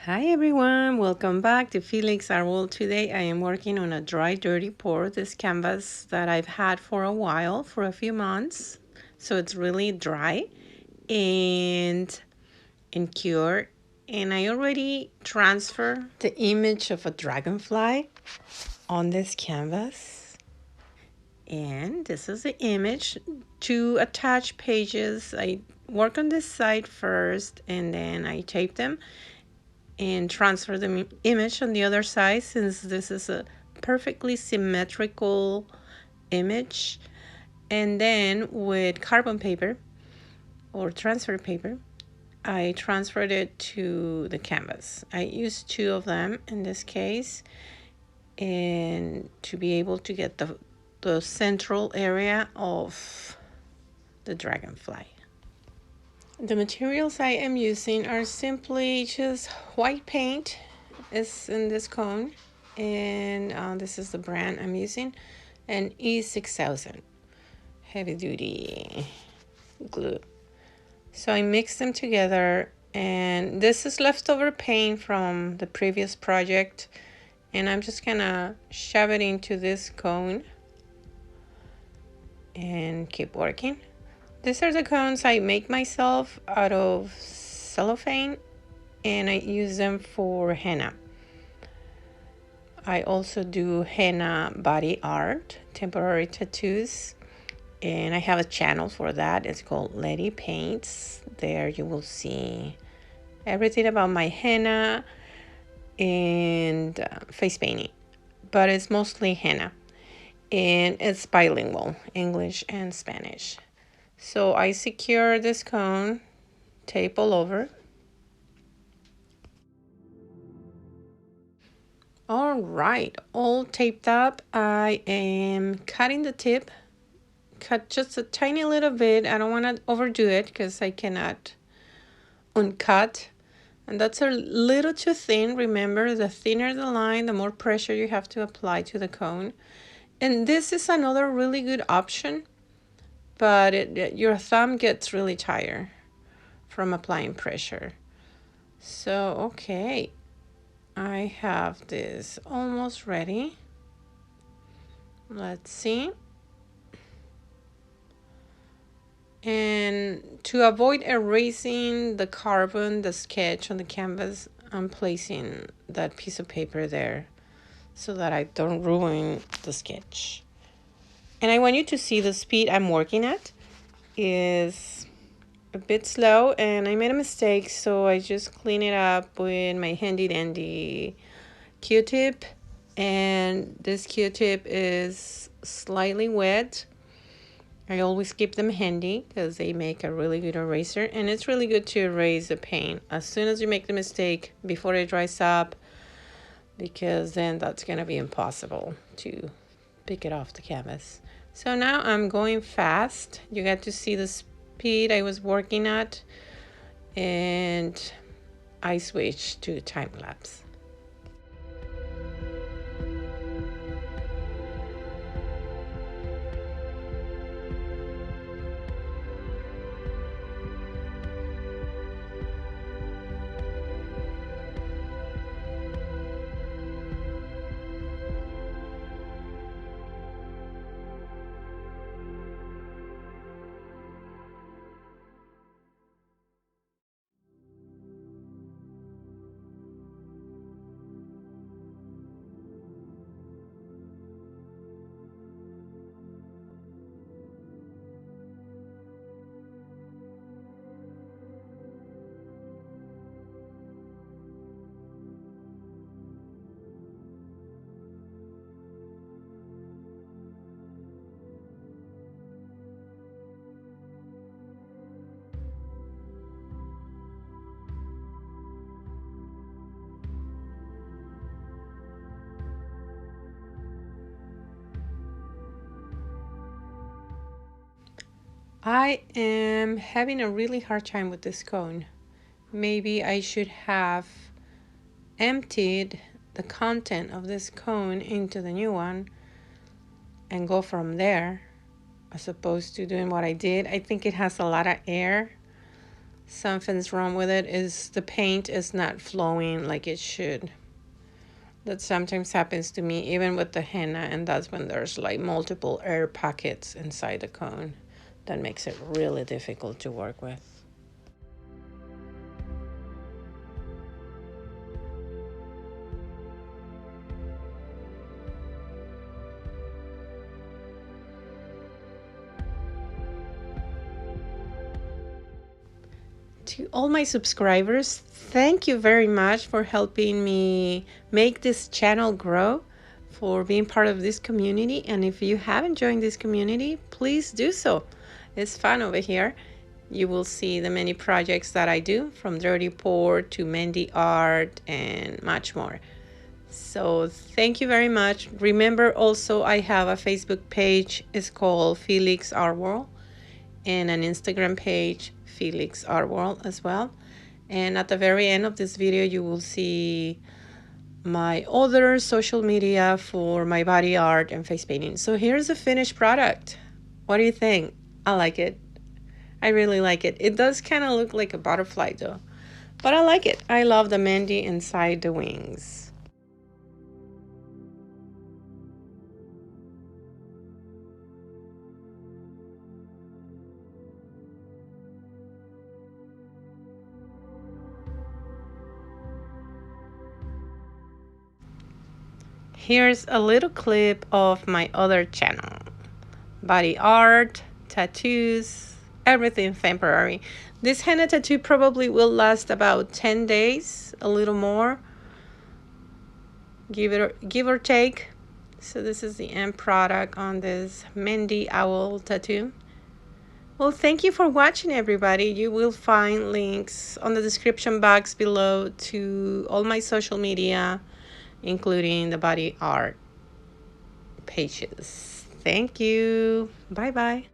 Hi everyone, welcome back to Felix Art World. Today I am working on a dry dirty pour, this canvas that I've had for a while, for a few months. So it's really dry and cured. And I already transferred the image of a dragonfly on this canvas. And this is the image. To attach pages, I work on this side first and then I tape them and transfer the image on the other side, since this is a perfectly symmetrical image. And then with carbon paper or transfer paper, I transferred it to the canvas. I used two of them in this case, and to be able to get the central area of the dragonfly. The materials I am using are simply just white paint is in this cone, and this is the brand I'm using, and E6000 heavy duty glue. So I mix them together, and this is leftover paint from the previous project, and I'm just gonna shove it into this cone and keep working. These are the cones I make myself out of cellophane, and I use them for henna. I also do henna body art, temporary tattoos, and I have a channel for that. It's called Lady Paints. There you will see everything about my henna and face painting, but it's mostly henna, and it's bilingual, English and Spanish. So I secure this cone, tape all over. All right, all taped up. I am cutting the tip. Cut just a tiny little bit. I don't want to overdo it because I cannot uncut. And that's a little too thin. Remember, the thinner the line, the more pressure you have to apply to the cone. And this is another really good option, but your thumb gets really tired from applying pressure. So, okay, I have this almost ready. Let's see. And to avoid erasing the carbon, the sketch on the canvas, I'm placing that piece of paper there so that I don't ruin the sketch. And I want you to see the speed I'm working at is a bit slow, and I made a mistake, so I just clean it up with my handy dandy Q-tip. And this Q-tip is slightly wet. I always keep them handy because they make a really good eraser, and it's really good to erase the paint as soon as you make the mistake before it dries up, because then that's gonna be impossible to pick it off the canvas. So now I'm going fast. You got to see the speed I was working at, and I switched to time lapse. I am having a really hard time with this cone. Maybe I should have emptied the content of this cone into the new one and go from there, as opposed to doing what I did. I think it has a lot of air, something's wrong with it, is the paint is not flowing like it should. That sometimes happens to me even with the henna, and that's when there's like multiple air pockets inside the cone. That makes it really difficult to work with. To all my subscribers, thank you very much for helping me make this channel grow, for being part of this community. And if you haven't joined this community, please do so. It's fun over here. You will see the many projects that I do, from dirty pour to Mehndi art and much more. So thank you very much. Remember also, I have a Facebook page. It's called Felix Art World, and an Instagram page, Felix Art World, as well. And at the very end of this video, you will see my other social media for my body art and face painting. So here's the finished product. What do you think? I like it. I really like it. It does kind of look like a butterfly though, but I like it. I love the Mehndi inside the wings. Here's a little clip of my other channel. Body art, tattoos, everything temporary. This henna tattoo probably will last about 10 days, a little more, give or take. So this is the end product on this Mehndi owl tattoo. Well, thank you for watching, everybody. You will find links on the description box below to all my social media, including the body art pages. Thank you. Bye bye.